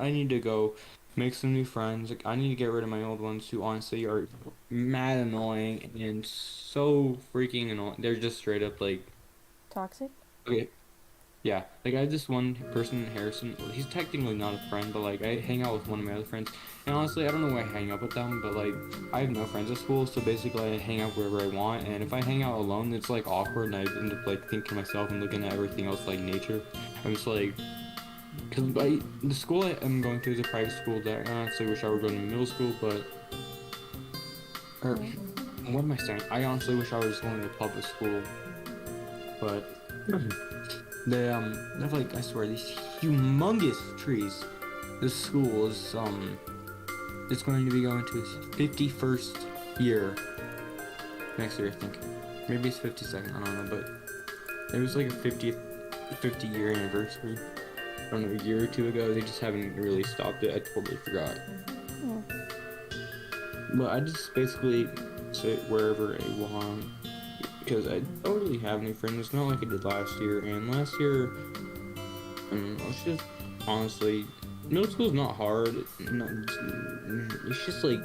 I need to go make some new friends. Like, I need to get rid of my old ones who honestly are mad annoying and so freaking annoying. They're just straight up like, Toxic? okay, yeah. Like I have this one person, Harrison. He's technically not a friend, but like I hang out with one of my other friends. And honestly, I don't know why I hang out with them, but like I have no friends at school, so basically I hang out wherever I want. And if I hang out alone, it's like awkward, and I end up like thinking to myself and looking at everything else like nature. I'm just like, because the school I'm going to is a private school that I honestly wish I were going to middle school, but or Mm. what am I saying? I honestly wish I was going to public school, but they have like I swear these humongous trees. This school is it's going to be going to its 51st year next year, I think. Maybe it's 52nd, I don't know, but it was like a 50 year anniversary. I don't know, a year or two ago. They just haven't really stopped it. I totally forgot. Mm. But I just basically sit wherever I want because I don't really have any friends. It's not like I did last year. And last year, it's just honestly, middle school's not hard. It's just like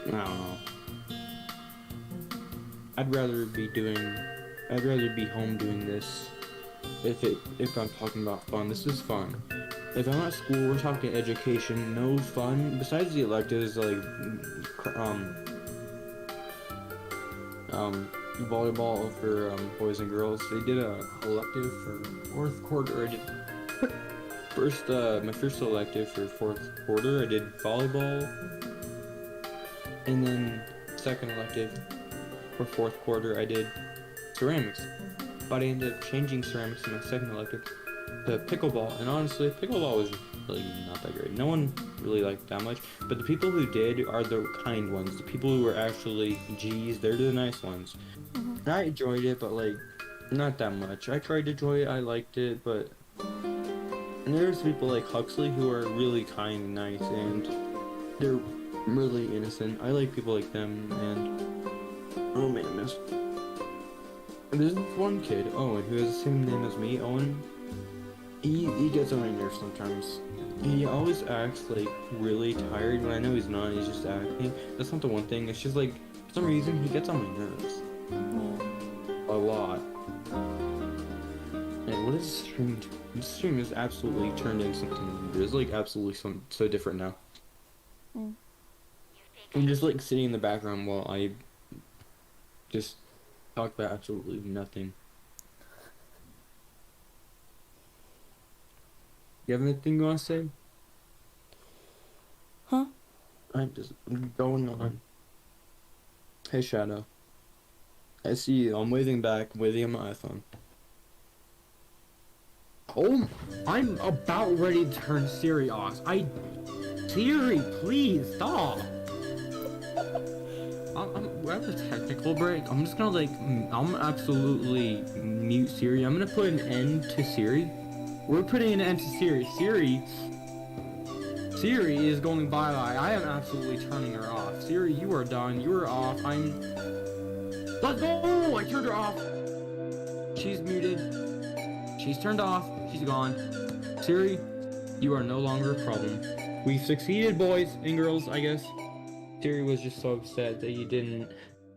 I don't know. I'd rather be doing. I'd rather be home doing this. If I'm talking about fun, this is fun. If I'm at school, we're talking education, no fun. Besides the electives like um volleyball for boys and girls. They did a elective for fourth quarter. I did my first elective for fourth quarter. I did volleyball, and then second elective for fourth quarter I did ceramics. But I ended up changing ceramics in my second elective to pickleball, and honestly, pickleball was really not that great. No one really liked that much, but the people who did are the kind ones. The people who were actually G's, they're the nice ones. Hmm. And I enjoyed it, but like, not that much. I tried to enjoy it, I liked it, but and there's people like Huxley who are really kind and nice, and they're really innocent. I like people like them, and oh man, there's this one kid, Owen, who has the same name as me, Owen. He gets on my nerves sometimes. He always acts like really tired when I know he's not. He's just acting. That's not the one thing. It's just like for some reason he gets on my nerves Yeah. a lot. And what is this stream? This stream is absolutely turned into something. It's like absolutely so different now. Mm. I'm just like sitting in the background while I just talk about absolutely nothing. You have anything you want to say? Huh? I'm just going on. Hey Shadow, I see you. I'm waving back, waving at my iPhone. Oh, I'm about ready to turn Siri off. Siri, please stop. We're at the technical break. I'm just gonna like, I'm absolutely mute Siri. I'm gonna put an end to Siri. We're putting an end to Siri. Siri is going bye-bye. I am absolutely turning her off. Siri, you are done. You are off. Let's go! I turned her off. She's muted. She's turned off. She's gone. Siri, you are no longer a problem. We've succeeded, boys and girls, I guess. Siri was just so upset that you didn't...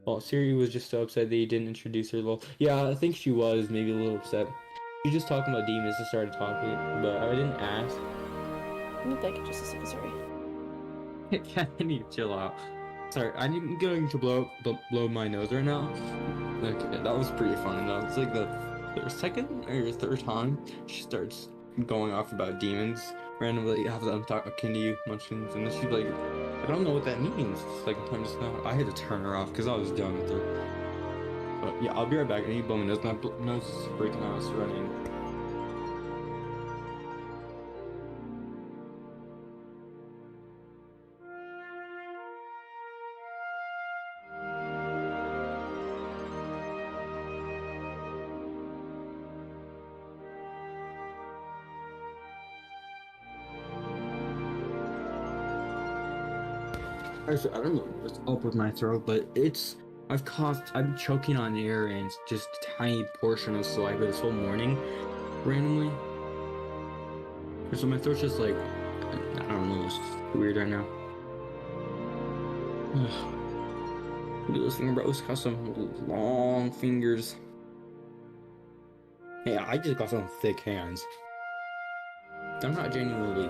Well, Siri was just so upset that you didn't introduce her. Well, yeah, I think she was maybe a little upset. She just talking about demons and started talking, but I didn't ask. Let me beg just a second, sorry. I need to chill out. Sorry, I'm going to blow my nose right now. Okay, that was pretty funny though. It's like the second or third time she starts going off about demons randomly after I'm talking to you, Munchkins, and then she's like, I don't know what that means. Second time just now, I had to turn her off because I was done with her. But yeah, I'll be right back. I need to blow my nose. My nose is freaking out. It's running. Actually, I don't know what's up with my throat, but I'm choking on air and it's just a tiny portion of saliva this whole morning, randomly. So my throat's just like, I don't know, it's just weird right now. Look at those finger bros, got some long fingers. Yeah, I just got some thick hands. I'm not genuinely.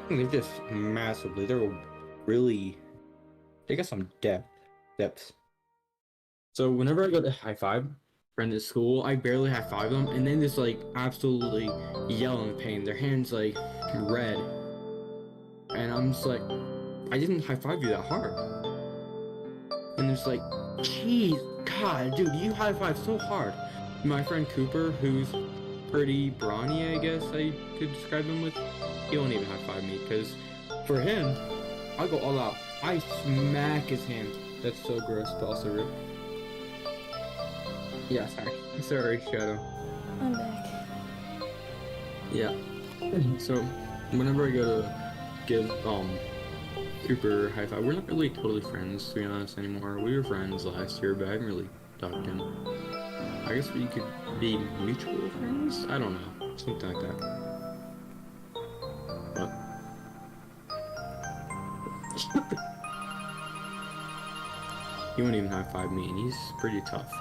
They're just massively. They're really. They got some depth. So whenever I go to high five friend at school, I barely high five them, and then just like absolutely yell in pain. Their hands like red, and I'm just like, I didn't high five you that hard. And it's like, jeez, God, dude, you high five so hard. My friend Cooper, who's pretty brawny, I guess I could describe him with, he won't even high five me, because for him, I go all out. I smack his hand. That's so gross, but also real. Yeah, sorry, Shadow. I'm back. Yeah. So whenever I go to give Cooper high five, we're not really totally friends, to be honest, anymore. We were friends last year, but I haven't really talked to him. I guess we could be mutual friends? I don't know. Something like that. But he won't even high five me, and he's pretty tough.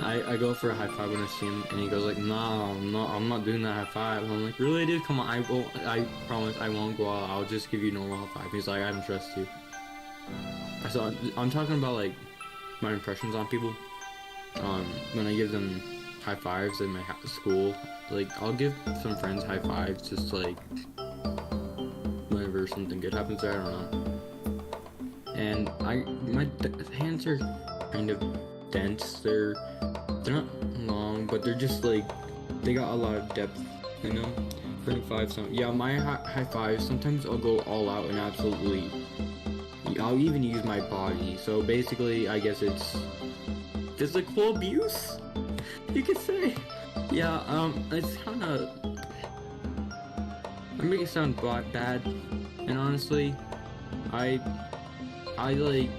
I go for a high five when I see him, and he goes like, no, I'm not doing that high five. I'm like, really, dude? Come on, I promise I won't go out. I'll just give you a normal high five. He's like, I don't trust you. So I'm talking about like my impressions on people. When I give them high fives in my school, like I'll give some friends high fives just like whenever something good happens there. I don't know. And my hands are kind of dense. They're not long, but they're just like they got a lot of depth, you know. 35 something. Yeah, my high fives. Sometimes I'll go all out and absolutely. I'll even use my body. So basically, I guess it's physical abuse, you could say. Yeah. It's kind of. I make it sound bad, and honestly, I like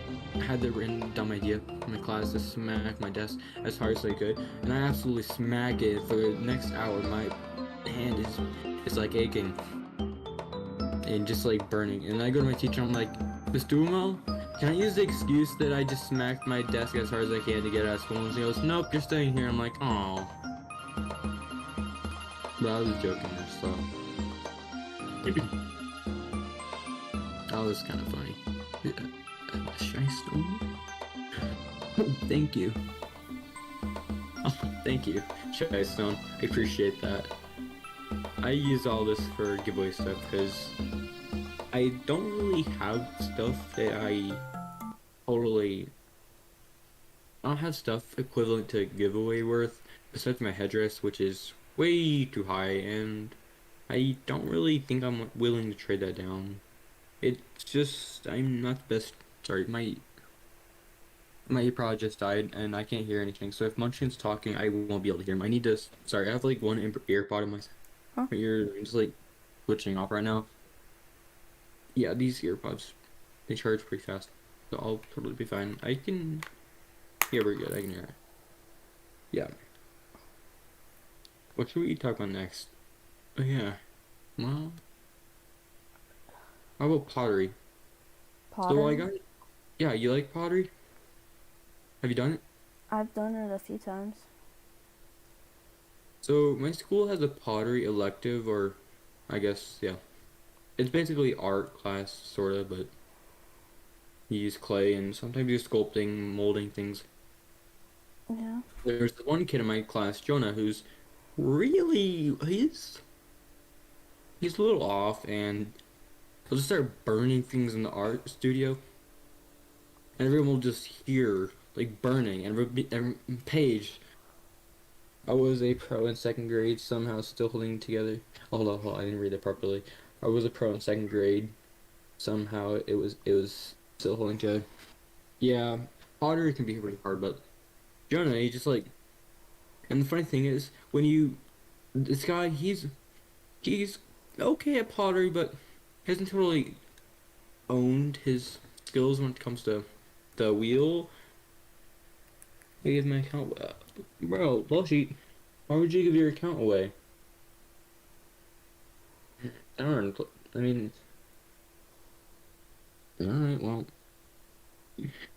had the written dumb idea in my class to smack my desk as hard as I could, and I absolutely smack it for the next hour. My hand is like aching and just like burning. And I go to my teacher, I'm like, Miss Dumo, can I use the excuse that I just smacked my desk as hard as I can to get out of school? And she goes, nope, you're staying here. I'm like, oh. But I was joking there, so. That was kind of funny. Shy Stone? Thank you. Oh, thank you, Shy Stone. I appreciate that. I use all this for giveaway stuff because I don't really have stuff that I don't have stuff equivalent to giveaway worth besides my headdress, which is way too high, and I don't really think I'm willing to trade that down. It's just, I'm not the best. Sorry, my AirPod just died and I can't hear anything. So if Munchin's talking, I won't be able to hear him. I need to. Sorry, I have like one AirPod in my ear. It's like glitching off right now. Yeah, these earpods, they charge pretty fast, so I'll totally be fine. I can. Yeah, we're good. I can hear it. Yeah. What should we talk about next? Oh yeah. Well, how about pottery? So I got. Yeah, you like pottery? Have you done it? I've done it a few times. So my school has a pottery elective, or I guess, yeah. It's basically art class, sorta, but you use clay and sometimes you're sculpting, molding things. Yeah. There's one kid in my class, Jonah, who's really, he's a little off, and he'll just start burning things in the art studio. And everyone will just hear, like, burning, and Paige, I was a pro in second grade, somehow still holding together. Hold on, I didn't read it properly. I was a pro in second grade, somehow it was still holding together. Yeah, pottery can be really hard, but Jonah, he just like, and the funny thing is, this guy, he's okay at pottery, but he hasn't totally owned his skills when it comes to the wheel. I give my account, bro, bullshit. Why would you give your account away? Darn. I mean, all right. Well,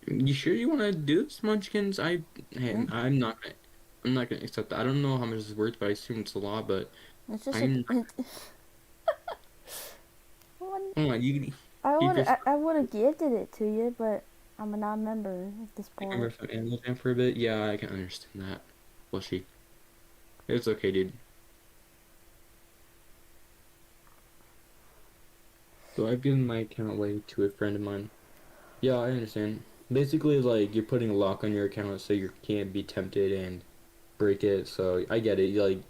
you sure you want to do this, Munchkins? Hey, Yeah. I'm not gonna accept that. I don't know how much it's worth, but I assume it's a lot. But It's just a. I'm, What? oh, you I keep would your I would have gifted it to you, but I'm a non-member at this remember point. from Animal Jam for a bit. Yeah, I can understand that. Well, it's okay, dude. So I've given my account away to a friend of mine. Yeah, I understand. Basically, like you're putting a lock on your account so you can't be tempted and break it. So I get it. Like,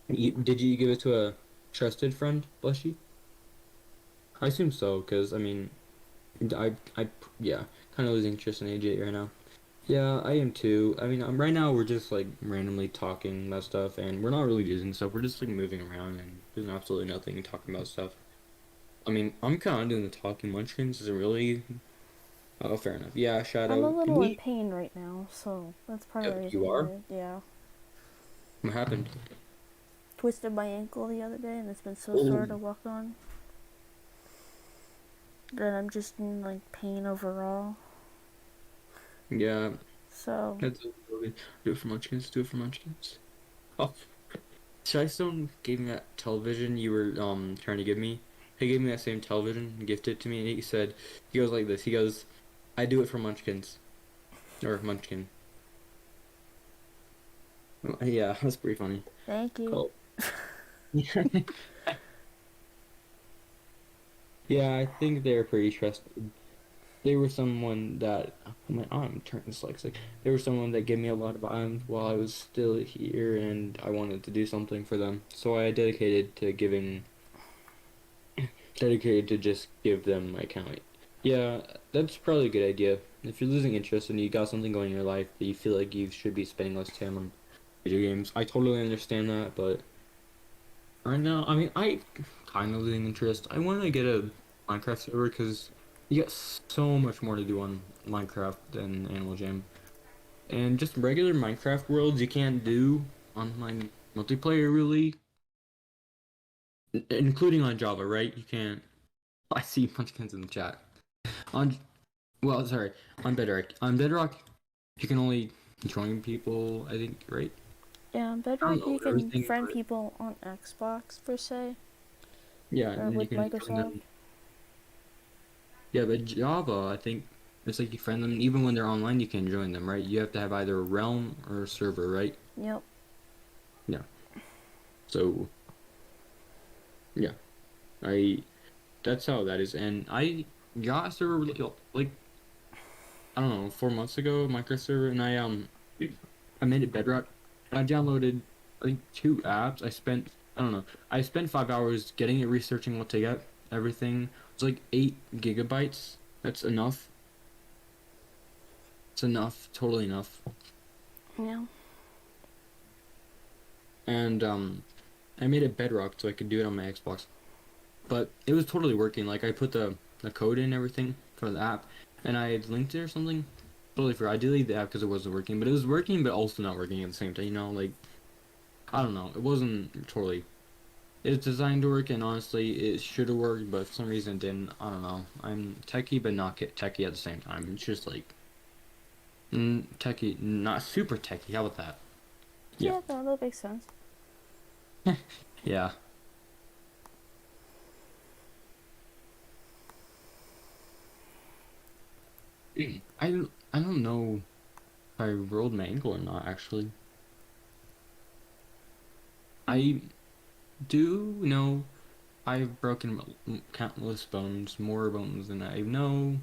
did you give it to a trusted friend, Blushy? I assume so, because I mean, yeah, kind of losing interest in AJ right now. Yeah, I am too. I mean, right now we're just like randomly talking about stuff, and we're not really using stuff. We're just like moving around and doing absolutely nothing and talking about stuff. I mean, I'm kind of doing the talking. Munchkins isn't really. Oh, fair enough. Yeah, I'm a Shadow. Can little in we? pain right now, so that's part of the reason You are? why. Yeah. What happened? Twisted my ankle the other day, and it's been so Oh, sore to walk on that I'm just in like pain overall. yeah. So That's do it for Munchkins. Do it for Munchkins. Oh, Shystone gave me that television you were trying to give me. He gave me that same television, gifted it to me, and he goes like this. He goes, "I do it for Munchkins or Munchkin." Yeah, that's pretty funny. thank you. Cool. Yeah, I think they're pretty trusted. They were someone that my arm turned dyslexic. They were someone that gave me a lot of items while I was still here, and I wanted to do something for them. So I dedicated to just give them my account. Yeah, that's probably a good idea. If you're losing interest and you got something going in your life that you feel like you should be spending less time on video games, I totally understand that. But right now, I mean, I kind of losing interest. I want to get a Minecraft server because you got so much more to do on Minecraft than Animal Jam. And just regular Minecraft worlds you can't do online multiplayer really, including on Java, right? You can't. I see Munchkins in the chat. On well, sorry, on Bedrock. On Bedrock, you can only join people. I think, right? Yeah, on I don't Bedrock know you can everything, friend but people on Xbox per se, yeah, or and you with can join Microsoft. them. Yeah, but Java, I think it's like you friend them even when they're online. You can join them, right? You have to have either a realm or a server, right? Yep. Yeah. So yeah, I that's how that is, and I got a server like I don't know 4 months ago, Minecraft server, and I made it Bedrock. I downloaded I think 2 apps. I don't know. I spent 5 hours getting it, researching what to get, everything. It's like 8 GB. That's enough. It's enough, totally enough. Yeah. And I made it Bedrock so I could do it on my Xbox. But it was totally working. Like I put the code in everything for the app, and I had linked it or something. Totally forgot. I deleted the app because it wasn't working, but it was working, but also not working at the same time. You know, like I don't know. It wasn't totally. It's designed to work, and honestly, it should have worked, but for some reason it didn't. I don't know. I'm techie, but not techie at the same time. It's just like techie, not super techie. How about that? Yeah, Yeah, no, that makes sense. yeah. I don't know if I rolled my ankle or not. Actually, I do know I've broken countless bones, more bones than I know,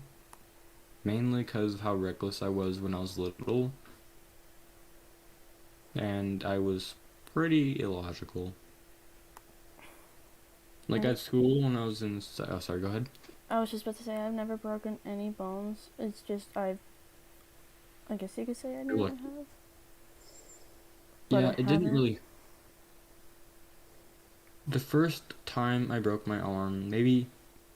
mainly because of how reckless I was when I was little, and I was pretty illogical. Like I at school when I was in, oh sorry, go ahead. I was just about to say I've never broken any bones. It's just I guess you could say I You're never lucky. have, but Yeah, I it didn't haven't. really. The first time I broke my arm, maybe,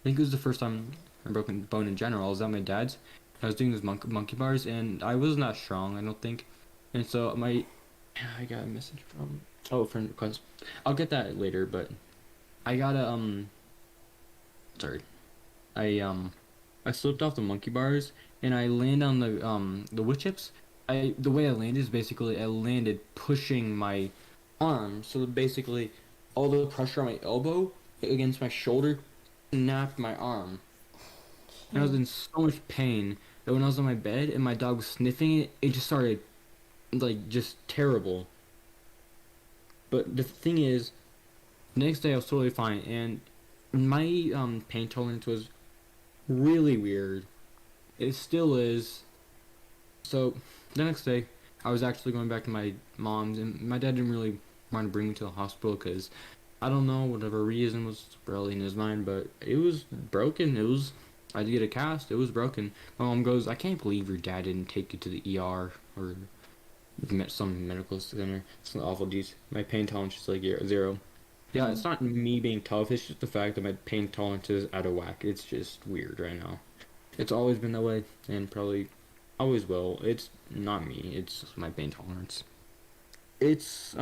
I think it was the first time I broke a bone in general. I was at my dad's. I was doing those monkey bars, and I wasn't that strong, I don't think. And so I got a message from, oh, friend request. I'll get that later, but I got a sorry. I slipped off the monkey bars and I land on the wood chips. The way I landed is basically I landed pushing my arm, so basically all the pressure on my elbow against my shoulder snapped my arm. And I was Jeez. in so much pain that when I was on my bed and my dog was sniffing it, it just started like just terrible. But the thing is, the next day I was totally fine, and my pain tolerance was really weird. It still is. So the next day, I was actually going back to my mom's, and my dad didn't really want to bring me to the hospital because I don't know, whatever reason was probably in his mind, but it was broken. I had to get a cast. It was broken. My mom goes, I can't believe your dad didn't take you to the ER or some medical center. It's awful. Geez, my pain tolerance is like zero. Yeah, Hmm. it's not me being tough. It's just the fact that my pain tolerance is out of whack. It's just weird right now. It's always been that way, and probably always will. It's not me. It's my pain tolerance. It's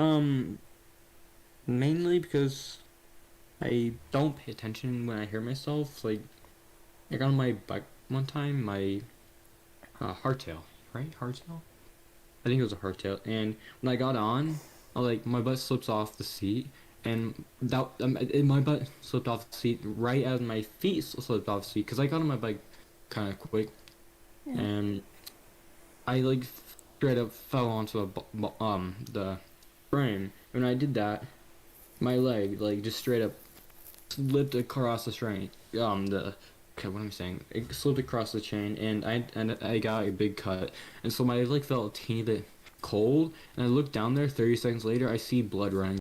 mainly because I don't pay attention when I hear myself. I got on my bike one time, my hardtail, right? Hardtail. I think it was a hardtail. And when I got on, my butt slips off the seat, and my butt slipped off the seat right as my feet slipped off the seat because I got on my bike kind of quick, Yeah. and I like straight up fell onto the frame. When I did that, my leg like just straight up slipped across the train. The Okay, what am I saying? It slipped across the chain, and I got a big cut, and so my leg felt a teeny bit cold. And I looked down there. 30 seconds later, I see blood running